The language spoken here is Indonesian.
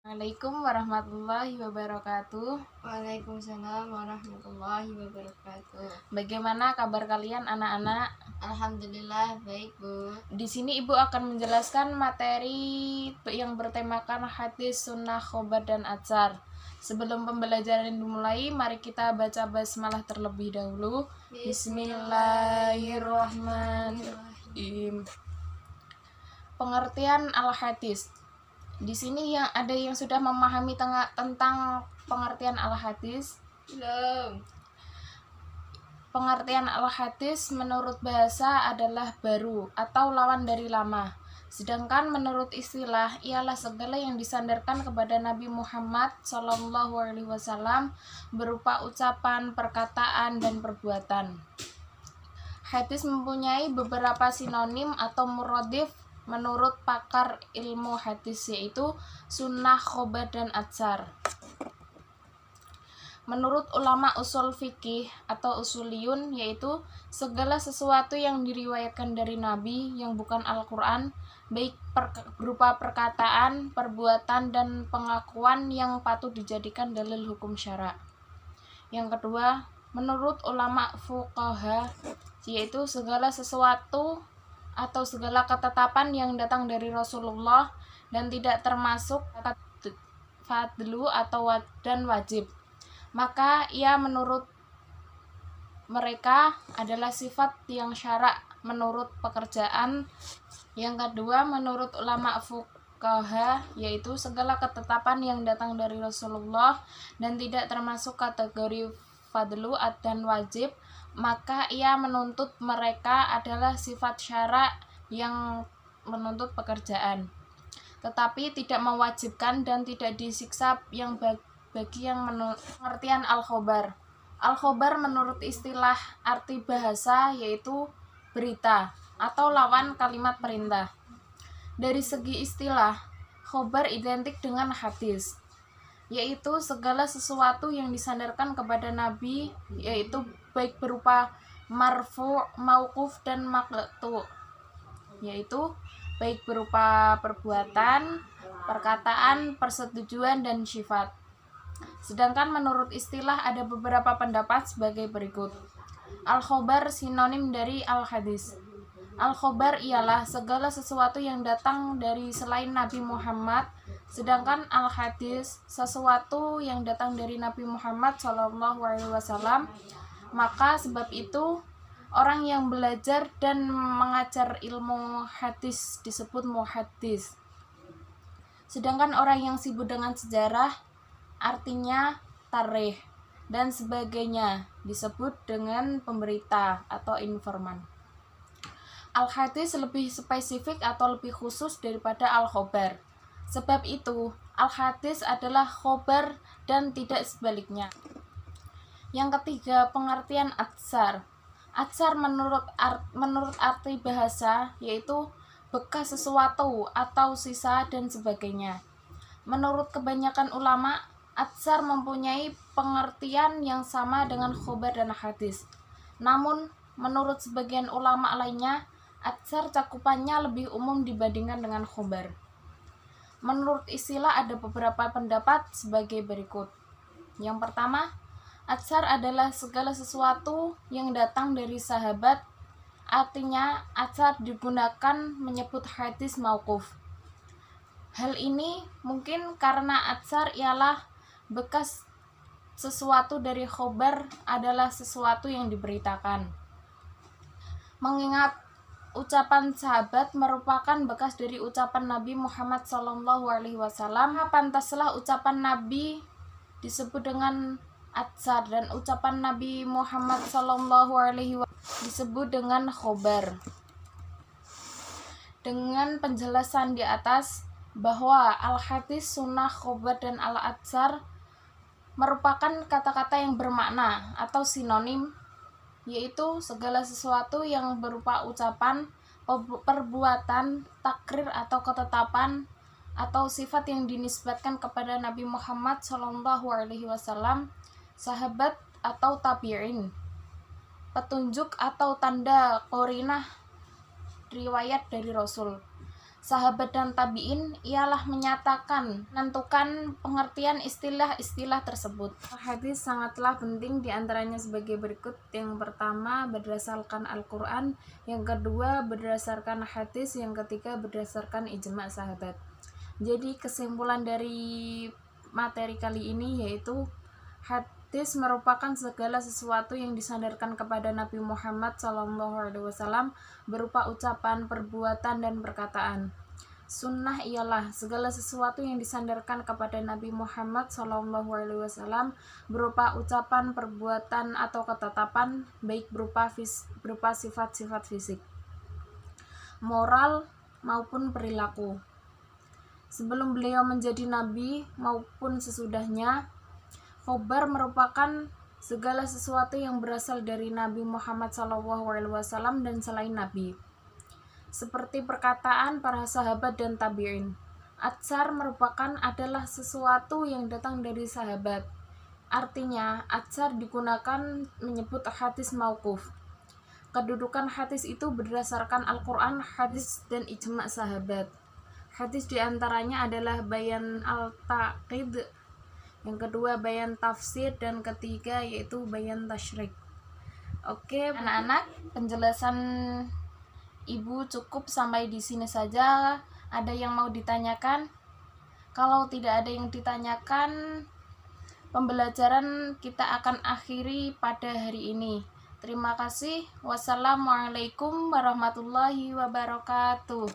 Assalamualaikum warahmatullahi wabarakatuh. Waalaikumsalam warahmatullahi wabarakatuh. Bagaimana kabar kalian anak-anak? Alhamdulillah baik, Bu. Di sini Ibu akan menjelaskan materi yang bertemakan hadis, sunnah, khobar, dan atsar. Sebelum pembelajaran dimulai, mari kita baca basmalah terlebih dahulu. Bismillahirrahmanirrahim. Pengertian al-hadis. Di sini ada yang sudah memahami tentang pengertian al-hadis? Belum. Pengertian al-hadis menurut bahasa adalah baru atau lawan dari lama. Sedangkan menurut istilah ialah segala yang disandarkan kepada Nabi Muhammad SAW berupa ucapan, perkataan, dan perbuatan. Hadis mempunyai beberapa sinonim atau muradif menurut pakar ilmu hadis, yaitu sunnah, khobar, dan atsar. Menurut ulama usul fikih atau usuliyun, yaitu segala sesuatu yang diriwayatkan dari Nabi yang bukan Al-Quran, baik berupa perkataan, perbuatan, dan pengakuan yang patut dijadikan dalil hukum syara. Yang kedua, menurut ulama fuqaha, yaitu segala sesuatu atau segala ketetapan yang datang dari Rasulullah dan tidak termasuk fadlu atau dan wajib, maka ia menurut mereka adalah sifat yang syara' menurut pekerjaan. Yang kedua, menurut ulama fuqaha, yaitu segala ketetapan yang datang dari Rasulullah dan tidak termasuk kategori fadlu dan wajib, maka ia menuntut mereka adalah sifat syara' yang menuntut pekerjaan, tetapi tidak mewajibkan dan tidak disiksa yang bagi yang pengertian al-khobar. Al-khobar menurut istilah arti bahasa yaitu berita atau lawan kalimat perintah. Dari segi istilah, khobar identik dengan hadis, yaitu segala sesuatu yang disandarkan kepada Nabi, yaitu baik berupa marfu', mauquf, dan maqtu', yaitu baik berupa perbuatan, perkataan, persetujuan, dan sifat. Sedangkan menurut istilah ada beberapa pendapat sebagai berikut. Al-khobar sinonim dari al-hadis. Al-khobar ialah segala sesuatu yang datang dari selain Nabi Muhammad, sedangkan al-hadis sesuatu yang datang dari Nabi Muhammad SAW. Maka sebab itu orang yang belajar dan mengajar ilmu hadis disebut muhaddis. Sedangkan orang yang sibuk dengan sejarah, artinya tarikh dan sebagainya, disebut dengan pemberita atau informan. Al-hadis lebih spesifik atau lebih khusus daripada al-khobar. Sebab itu, al-hadis adalah khobar dan tidak sebaliknya. Yang ketiga, pengertian atsar. Atsar menurut arti bahasa yaitu bekas sesuatu atau sisa dan sebagainya. Menurut kebanyakan ulama, atsar mempunyai pengertian yang sama dengan khobar dan hadis. Namun, menurut sebagian ulama lainnya, atsar cakupannya lebih umum dibandingkan dengan khobar. Menurut istilah ada beberapa pendapat sebagai berikut. Yang pertama, atsar adalah segala sesuatu yang datang dari sahabat, artinya atsar digunakan menyebut hadis mauquf. Hal ini mungkin karena atsar ialah bekas sesuatu dari khobar adalah sesuatu yang diberitakan. Mengingat ucapan sahabat merupakan bekas dari ucapan Nabi Muhammad SAW, pantaslah ucapan Nabi disebut dengan atsar dan ucapan Nabi Muhammad SAW disebut dengan khobar. Dengan penjelasan di atas bahwa al-hadis, sunnah, khobar, dan al-atsar merupakan kata-kata yang bermakna atau sinonim, yaitu segala sesuatu yang berupa ucapan, perbuatan, takrir atau ketetapan atau sifat yang dinisbatkan kepada Nabi Muhammad SAW, sahabat atau tabi'in, petunjuk atau tanda qorinah riwayat dari Rasul. sahabat dan tabi'in ialah menentukan pengertian istilah-istilah tersebut. Hadis sangatlah penting, diantaranya sebagai berikut. Yang pertama berdasarkan Al-Quran, yang kedua berdasarkan hadis, yang ketiga berdasarkan ijma' sahabat. Jadi kesimpulan dari materi kali ini yaitu hadis merupakan segala sesuatu yang disandarkan kepada Nabi Muhammad SAW berupa ucapan, perbuatan, dan perkataan. Sunnah ialah segala sesuatu yang disandarkan kepada Nabi Muhammad SAW berupa ucapan, perbuatan, atau ketetapan, baik berupa sifat-sifat fisik, moral, maupun perilaku. Sebelum beliau menjadi nabi maupun sesudahnya, khobar merupakan segala sesuatu yang berasal dari Nabi Muhammad SAW dan selain Nabi, seperti perkataan para sahabat dan tabi'in. Atsar adalah sesuatu yang datang dari sahabat. Artinya, atsar digunakan menyebut hadis mauquf. Kedudukan hadis itu berdasarkan Al-Quran, hadis, dan ijma' sahabat. Hadis diantaranya adalah bayan al-taqid, yang kedua bayan tafsir, dan ketiga yaitu bayan tasyrik. Oke, anak-anak, penjelasan Ibu cukup sampai di sini saja. Ada yang mau ditanyakan? Kalau tidak ada yang ditanyakan, pembelajaran kita akan akhiri pada hari ini. Terima kasih. Wassalamualaikum warahmatullahi wabarakatuh.